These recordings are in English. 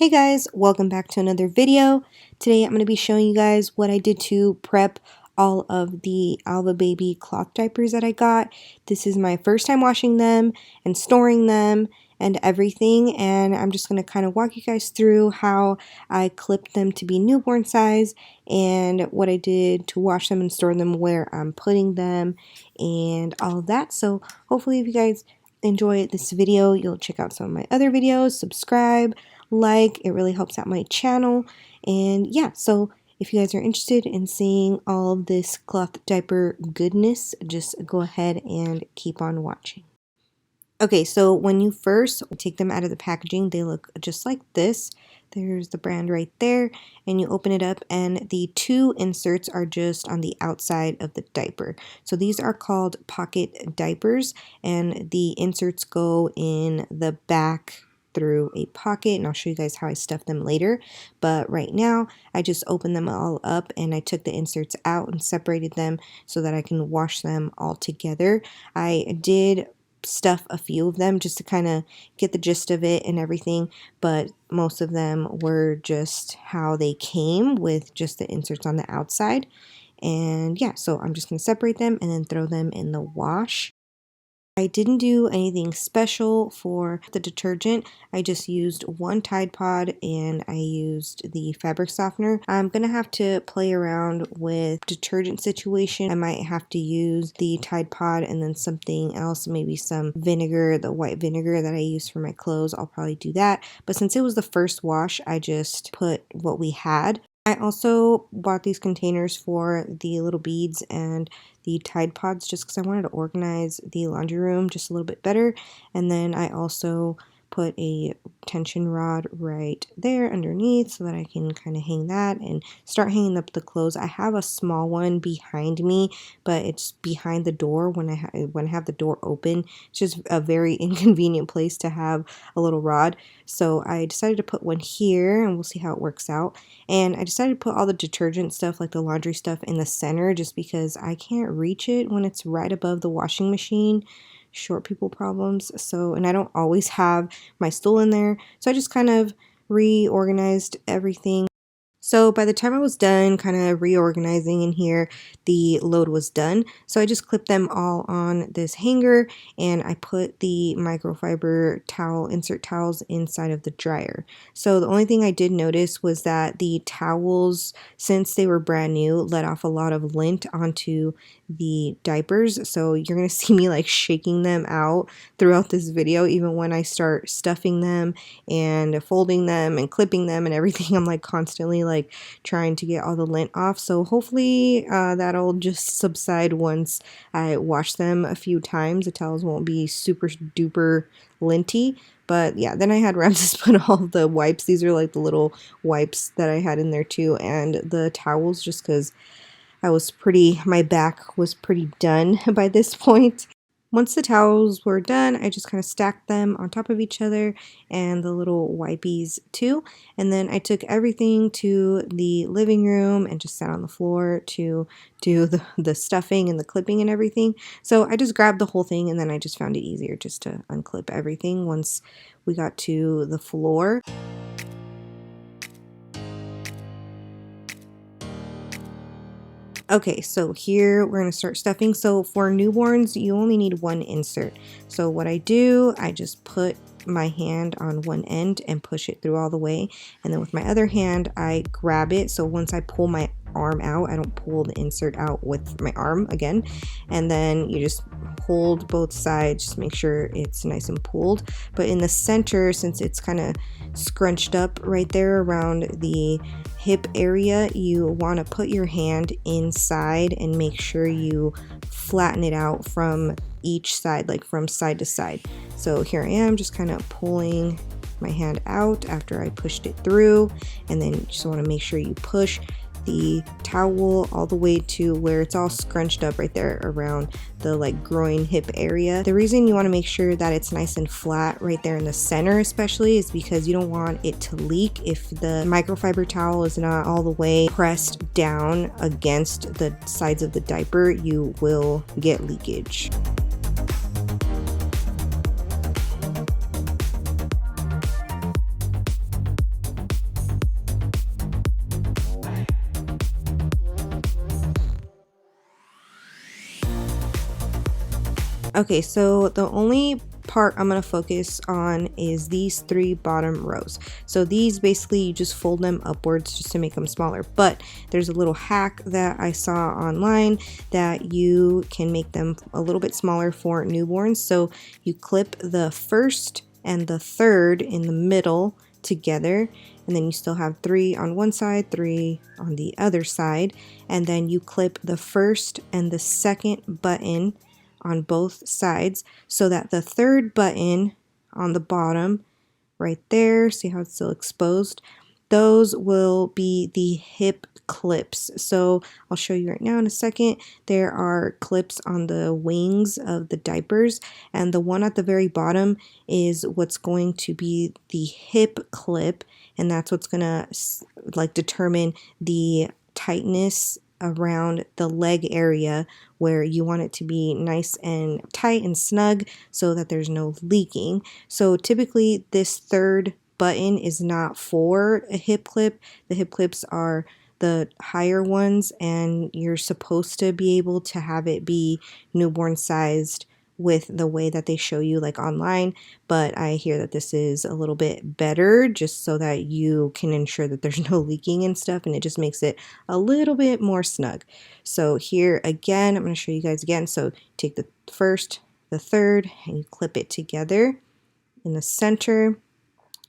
Hey guys, welcome back to another video. Today I'm going to be showing you guys what I did to prep all of the ALVA baby cloth diapers that I got. This is my first time washing them and storing them and everything, and I'm just going to kind of walk you guys through how I clipped them to be newborn size and what I did to wash them and store them, where I'm putting them and all of that. So hopefully if you guys enjoy this video, you'll check out some of my other videos, subscribe, like, it really helps out my channel. And yeah, so if you guys are interested in seeing all of this cloth diaper goodness, just go ahead and keep on watching. Okay, so when you first take them out of the packaging, they look just like this. There's the brand right there, and you open it up and the two inserts are just on the outside of the diaper. So these are called pocket diapers, and the inserts go in the back through a pocket, and I'll show you guys how I stuff them later. But right now I just opened them all up and I took the inserts out and separated them so that I can wash them all together. I did stuff a few of them just to kind of get the gist of it and everything, but most of them were just how they came, with just the inserts on the outside. And yeah, so I'm just going to separate them and then throw them in the wash. I didn't do anything special for the detergent. I just used one Tide Pod and I used the fabric softener. I'm gonna have to play around with detergent situation. I might have to use the Tide Pod and then something else, maybe some vinegar, the white vinegar that I use for my clothes. I'll probably do that. But since it was the first wash, I just put what we had. I also bought these containers for the little beads and the Tide Pods just because I wanted to organize the laundry room just a little bit better. And then I also put a tension rod right there underneath so that I can kind of hang that and start hanging up the clothes. I have a small one behind me, but it's behind the door when I have the door open. It's just a very inconvenient place to have a little rod. So I decided to put one here, and we'll see how it works out. And I decided to put all the detergent stuff, like the laundry stuff, in the center just because I can't reach it when it's right above the washing machine. Short people problems. So, and I don't always have my stool in there, so I just kind of reorganized everything. So by the time I was done kind of reorganizing in here, the load was done. So I just clipped them all on this hanger and I put the microfiber towel, insert towels inside of the dryer. So the only thing I did notice was that the towels, since they were brand new, let off a lot of lint onto the diapers. So you're going to see me like shaking them out throughout this video. Even when I start stuffing them and folding them and clipping them and everything, I'm like constantly like trying to get all the lint off. So hopefully that'll just subside once I wash them a few times. The towels won't be super duper linty. But yeah, then I had Ramses put all the wipes. These are like the little wipes that I had in there too, and the towels, just because my back was pretty done by this point. Once the towels were done, I just kind of stacked them on top of each other, and the little wipies too. And then I took everything to the living room and just sat on the floor to do the stuffing and the clipping and everything. So I just grabbed the whole thing, and then I just found it easier just to unclip everything once we got to the floor. Okay, so here we're going to start stuffing. So for newborns, you only need one insert. So what I do, I just put my hand on one end and push it through all the way. And then with my other hand, I grab it. So once I pull my arm out, I don't pull the insert out with my arm again. And then you just hold both sides, just make sure it's nice and pulled. But in the center, since it's kind of scrunched up right there around the hip area, you want to put your hand inside and make sure you flatten it out from each side, like from side to side. So here I am just kind of pulling my hand out after I pushed it through, and then you just want to make sure you push the towel all the way to where it's all scrunched up right there around the like groin hip area. The reason you want to make sure that it's nice and flat right there in the center especially is because you don't want it to leak. If the microfiber towel is not all the way pressed down against the sides of the diaper, you will get leakage. Okay, so the only part I'm going to focus on is these 3 bottom rows. So these basically you just fold them upwards just to make them smaller, but there's a little hack that I saw online that you can make them a little bit smaller for newborns. So you clip the first and the third in the middle together, and then you still have 3 on one side, 3 on the other side, and then you clip the first and the second button on both sides so that the third button on the bottom right there, see how it's still exposed, those will be the hip clips. So I'll show you right now in a second. There are clips on the wings of the diapers, and the one at the very bottom is what's going to be the hip clip, and that's what's gonna like determine the tightness around the leg area where you want it to be nice and tight and snug so that there's no leaking. So typically this third button is not for a hip clip. The hip clips are the higher ones, and you're supposed to be able to have it be newborn sized with the way that they show you like online, but I hear that this is a little bit better just so that you can ensure that there's no leaking and stuff, and it just makes it a little bit more snug. So here again, I'm going to show you guys again. So take the first, the third, and you clip it together in the center,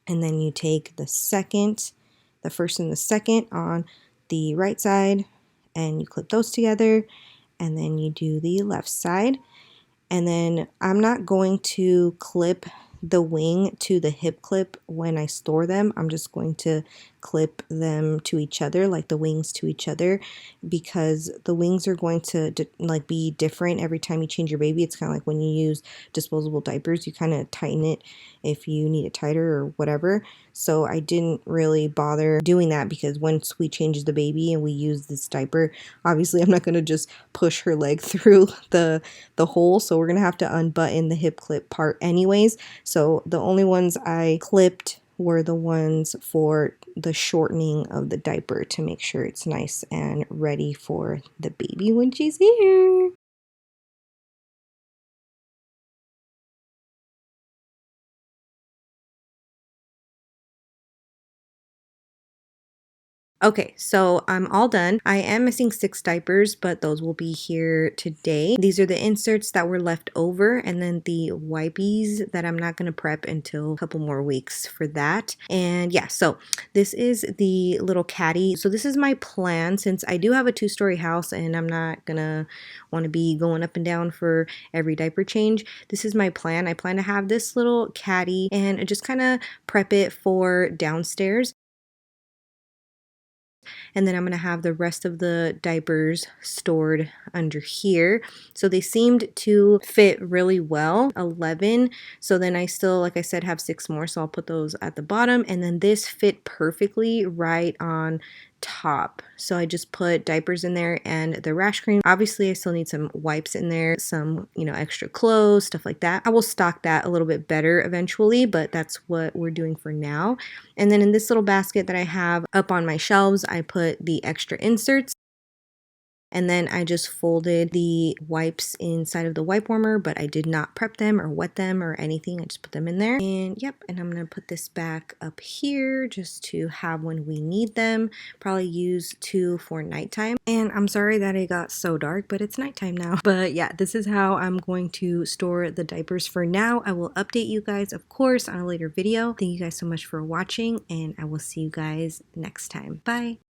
and then you take the second, the first and the second on the right side, and you clip those together, and then you do the left side. And then I'm not going to clip the wing to the hip clip when I store them. I'm just going to clip them to each other, like the wings to each other, because the wings are going to like be different every time you change your baby. It's kind of like when you use disposable diapers, you kind of tighten it if you need it tighter or whatever. So I didn't really bother doing that because once we change the baby and we use this diaper, obviously I'm not going to just push her leg through the hole, so we're going to have to unbutton the hip clip part anyways. So the only ones I clipped were the ones for the shortening of the diaper to make sure it's nice and ready for the baby when she's here. Okay, so I'm all done. I am missing 6 diapers, but those will be here today. These are the inserts that were left over, and then the wipies that I'm not going to prep until a couple more weeks for that. And yeah, so this is the little caddy. So this is my plan, since I do have a 2-story house and I'm not going to want to be going up and down for every diaper change. This is my plan. I plan to have this little caddy and just kind of prep it for downstairs. And then I'm going to have the rest of the diapers stored under here. So they seemed to fit really well, 11. So then I still, like I said, have 6 more, so I'll put those at the bottom. And then this fit perfectly right on top. So I just put diapers in there and the rash cream. Obviously I still need some wipes in there, some, extra clothes, stuff like that. I will stock that a little bit better eventually, but that's what we're doing for now. And then in this little basket that I have up on my shelves, I put the extra inserts. And then I just folded the wipes inside of the wipe warmer, but I did not prep them or wet them or anything. I just put them in there. And yep, and I'm going to put this back up here just to have when we need them. Probably use 2 for nighttime. And I'm sorry that it got so dark, but it's nighttime now. But yeah, this is how I'm going to store the diapers for now. I will update you guys, of course, on a later video. Thank you guys so much for watching, and I will see you guys next time. Bye!